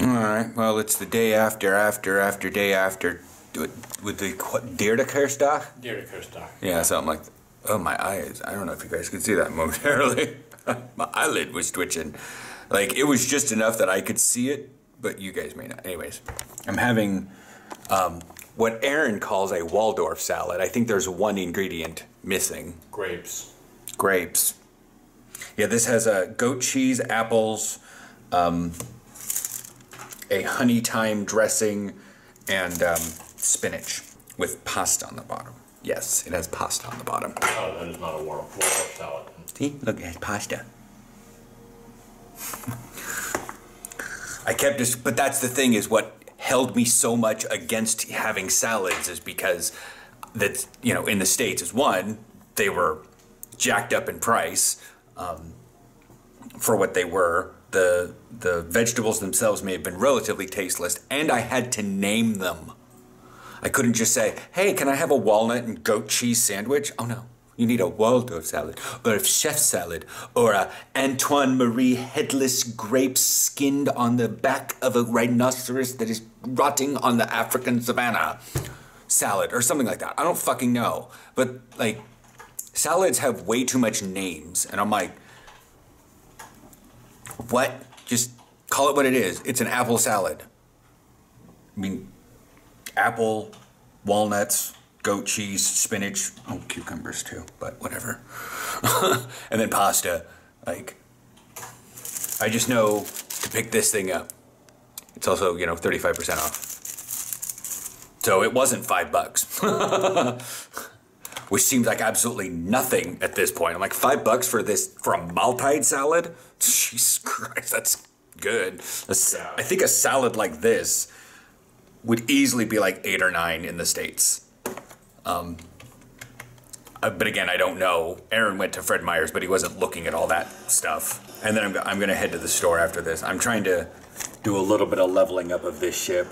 Alright, well, it's the day after day after. With the Dashric? Dashric. Yeah, something like that. Oh, my eyes. I don't know if you guys could see that momentarily. My eyelid was twitching. Like, it was just enough that I could see it, but you guys may not. Anyways, I'm having what Aaron calls a Waldorf salad. I think there's one ingredient missing. Grapes. Grapes. Yeah, this has goat cheese, apples, a honey thyme dressing, and spinach with pasta on the bottom. Yes, it has pasta on the bottom. Oh, that is not a Waldorf salad. See? Look, it has pasta. I kept just, but that's the thing, is what held me so much against having salads is because that's, you know, in the States is one, they were jacked up in price for what they were. The vegetables themselves may have been relatively tasteless, and I had to name them. I couldn't just say, hey, can I have a walnut and goat cheese sandwich? Oh no, you need a Waldorf salad, or a chef salad, or a Antoine Marie headless grapes skinned on the back of a rhinoceros that is rotting on the African savannah salad, or something like that. I don't fucking know. But like, salads have way too much names, and I'm like, what? Just call it what it is. It's an apple salad. I mean, apple, walnuts, goat cheese, spinach, oh, cucumbers too, but whatever. And then pasta. Like, I just know to pick this thing up. It's also, you know, 35% off. So it wasn't $5. Which seems like absolutely nothing at this point. I'm like, $5 for this, for a Maltide salad? Jesus Christ, that's good. I think a salad like this would easily be like 8 or 9 in the States. But again, I don't know. Aaron went to Fred Meyer's, but he wasn't looking at all that stuff. And then I'm gonna head to the store after this. I'm trying to do a little bit of leveling up of this ship.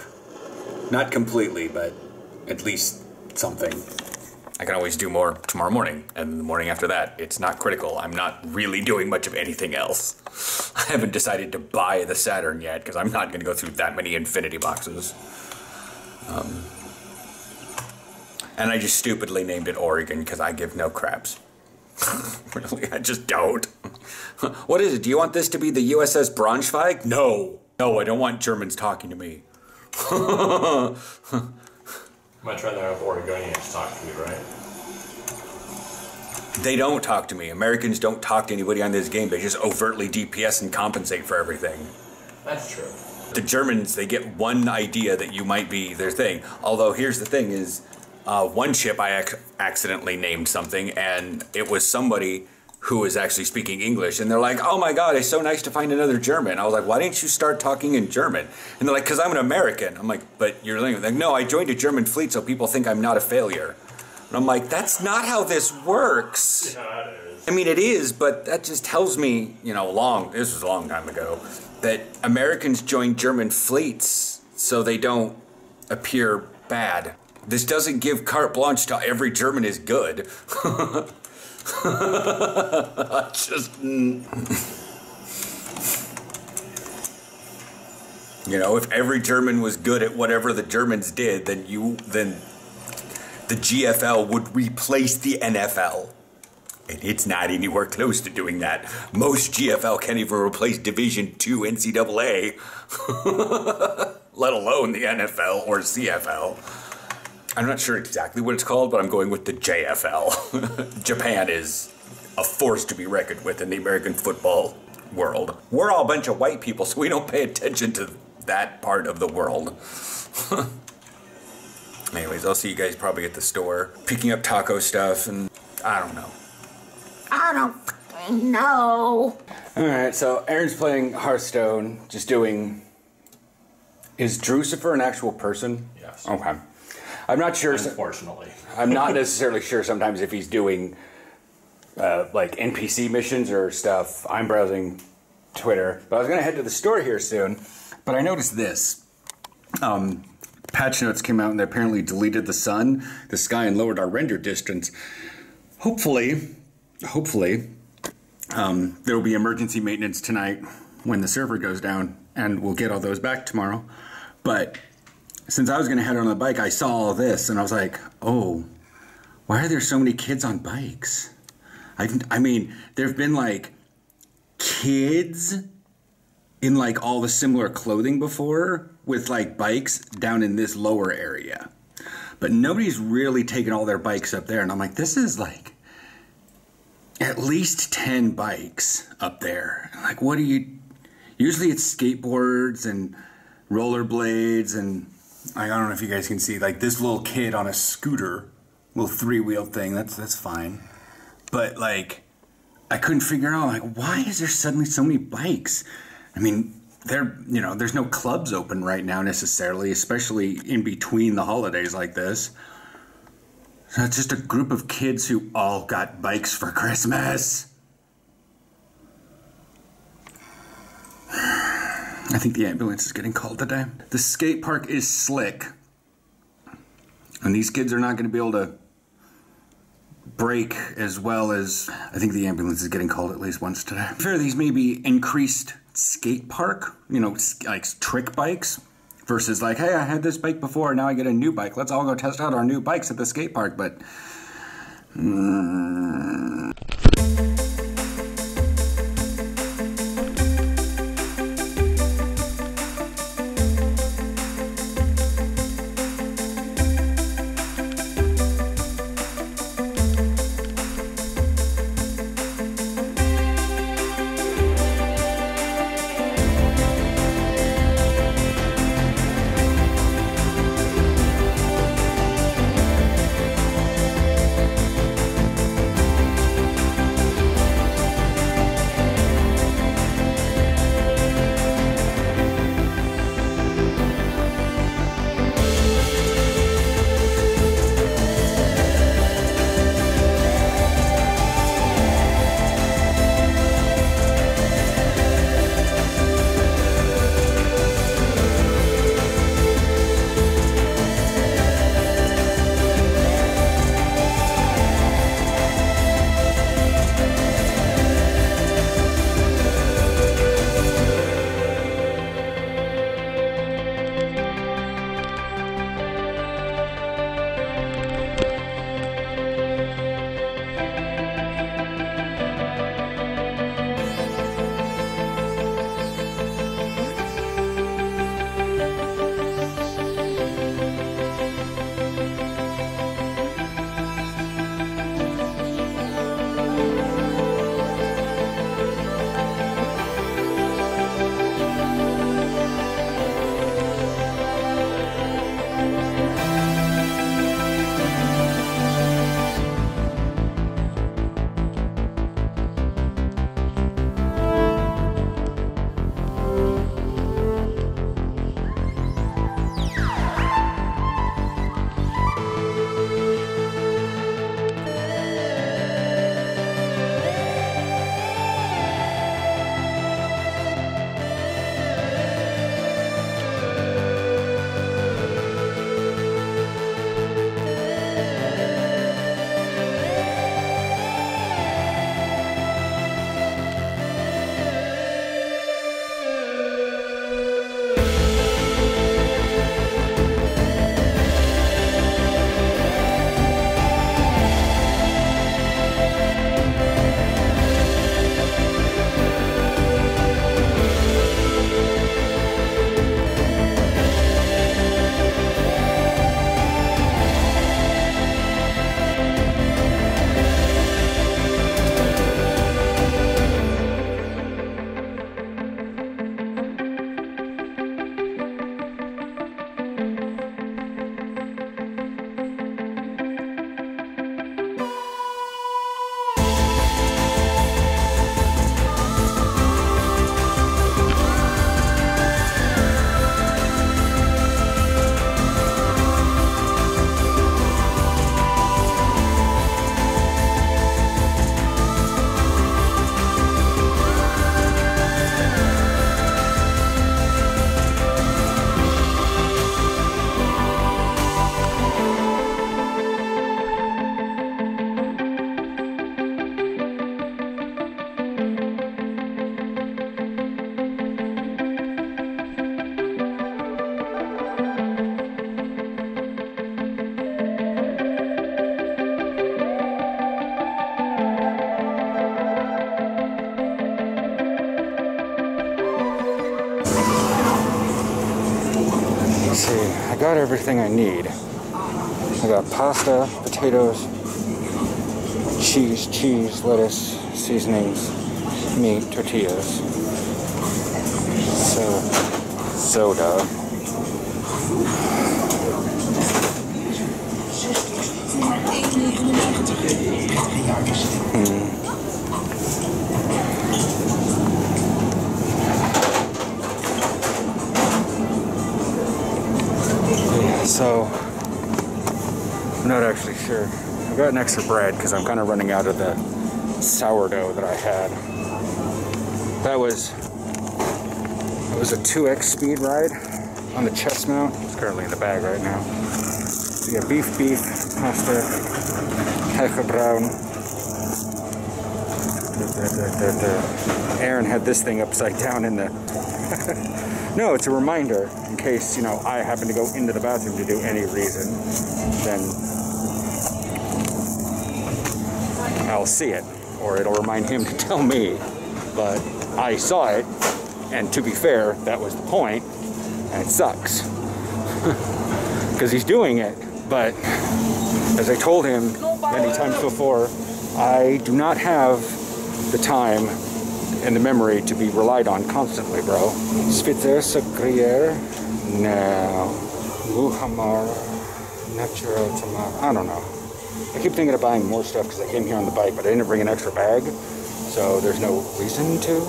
Not completely, but at least something. I can always do more tomorrow morning, and the morning after that, it's not critical. I'm not really doing much of anything else. I haven't decided to buy the Saturn yet, because I'm not going to go through that many Infinity boxes. And I just stupidly named it Oregon, because I give no craps. Really, I just don't. What is it? Do you want this to be the USS Braunschweig? No. No, I don't want Germans talking to me. I'm trying to have Oregonians talk to you, right? They don't talk to me. Americans don't talk to anybody on this game. They just overtly DPS and compensate for everything. That's true. The Germans, they get one idea that you might be their thing. Although here's the thing is, one ship I accidentally named something, and it was somebody who was actually speaking English, and they're like, oh my god, it's so nice to find another German. I was like, why didn't you start talking in German? And they're like, because I'm an American. I'm like, but you're like, no, I joined a German fleet so people think I'm not a failure. And I'm like, that's not how this works. Yeah, it is. I mean, it is, but that just tells me, you know, this was a long time ago, that Americans join German fleets so they don't appear bad. This doesn't give carte blanche to every German is good. Just, you know, if every German was good at whatever the Germans did, then the GFL would replace the NFL. And it's not anywhere close to doing that. Most GFL can't even replace Division II NCAA, let alone the NFL or CFL. I'm not sure exactly what it's called, but I'm going with the JFL. Japan is a force to be reckoned with in the American football world. We're all a bunch of white people, so we don't pay attention to that part of the world. Anyways, I'll see you guys probably at the store, picking up taco stuff, and I don't know. I don't fucking know. Alright, so Aaron's playing Hearthstone, just doing... Is Drucifer an actual person? Yes. Okay. I'm not sure. Unfortunately. I'm not necessarily sure sometimes if he's doing like NPC missions or stuff. I'm browsing Twitter, but I was going to head to the store here soon. But I noticed this. Patch notes came out and they apparently deleted the sun, the sky, and lowered our render distance. Hopefully, there will be emergency maintenance tonight when the server goes down, and we'll get all those back tomorrow. But since I was going to head on the bike, I saw all this, and I was like, oh, why are there so many kids on bikes? I mean, there have been, like, kids in, like, all the similar clothing before with, like, bikes down in this lower area. But nobody's really taken all their bikes up there. And I'm like, this is, like, at least 10 bikes up there. Like, what do you... Usually it's skateboards and rollerblades and... I don't know if you guys can see, like, this little kid on a scooter, little three-wheel thing, that's fine. But, like, I couldn't figure out, like, why is there suddenly so many bikes? I mean, there's no clubs open right now necessarily, especially in between the holidays like this. So it's just a group of kids who all got bikes for Christmas. I think the ambulance is getting called today. The skate park is slick. And these kids are not going to be able to brake as well as... I think the ambulance is getting called at least once today. I'm sure these may be increased skate park, you know, like trick bikes. Versus like, hey, I had this bike before, now I get a new bike. Let's all go test out our new bikes at the skate park. But... Let's see, I got everything I need. I got pasta, potatoes, cheese, lettuce, seasonings, meat, tortillas, soda. So, I'm not actually sure. I got an extra bread because I'm kind of running out of the sourdough that I had. That was a 2x speed ride on the chest mount. It's currently in the bag right now. So you got beef, pasta, hash brown. Aaron had this thing upside down in the... No, it's a reminder in case, you know, I happen to go into the bathroom to do any reason, then I'll see it, or it'll remind him to tell me. But I saw it, and to be fair, that was the point, and it sucks. Because he's doing it, but as I told him many times before, I do not have the time and the memory to be relied on constantly, bro. Spitzer, Sucrier, no. Muhammar, Natural Tomato. I don't know. I keep thinking of buying more stuff because I came here on the bike, but I didn't bring an extra bag, so there's no reason to.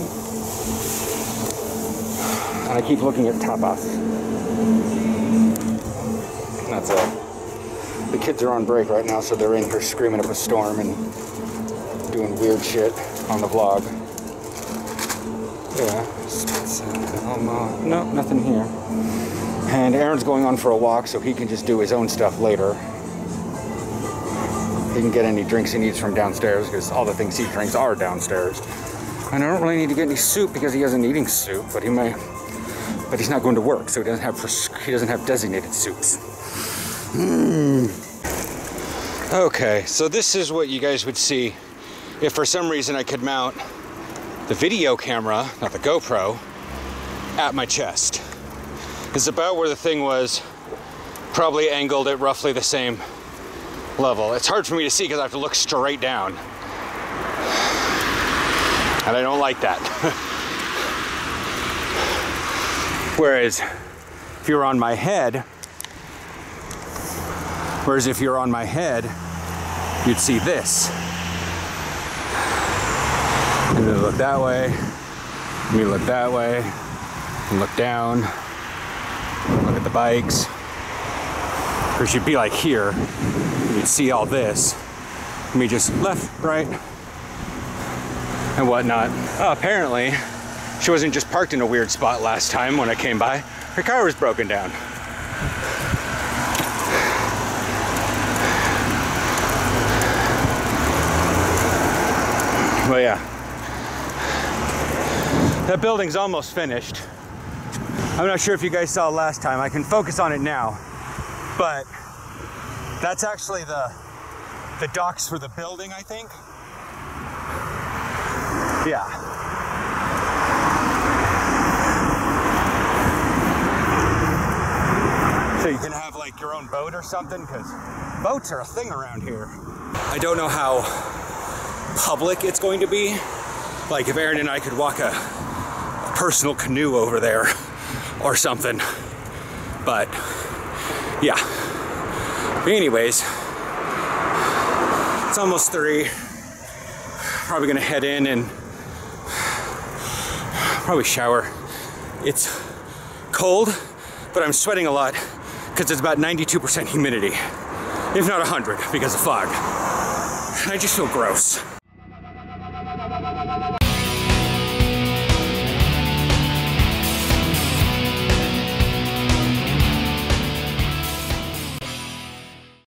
And I keep looking at tapas. That's it. The kids are on break right now, so they're in here screaming up a storm and doing weird shit on the vlog. Yeah. No, nothing here. And Aaron's going on for a walk, so he can just do his own stuff later. He can get any drinks he needs from downstairs, because all the things he drinks are downstairs. And I don't really need to get any soup because he isn't eating soup, but he may. But he's not going to work, so he doesn't have designated soups. Okay, so this is what you guys would see if for some reason I could mount the video camera, not the GoPro, at my chest. It's about where the thing was, probably angled at roughly the same level. It's hard for me to see because I have to look straight down. And I don't like that. Whereas if you're on my head, you'd see this. And then look that way, and you look that way, and look down, look at the bikes. Or it should be like here, you'd see all this. I mean, just left, right, and whatnot. Oh, apparently, she wasn't just parked in a weird spot last time when I came by. Her car was broken down. Well, yeah. That building's almost finished. I'm not sure if you guys saw last time. I can focus on it now. But that's actually the docks for the building, I think. Yeah. So you can have like your own boat or something, because boats are a thing around here. I don't know how public it's going to be. Like if Aaron and I could walk a personal canoe over there or something. But yeah. But anyways, it's almost 3. Probably gonna head in and probably shower. It's cold, but I'm sweating a lot because it's about 92% humidity, if not 100 because of fog. And I just feel gross.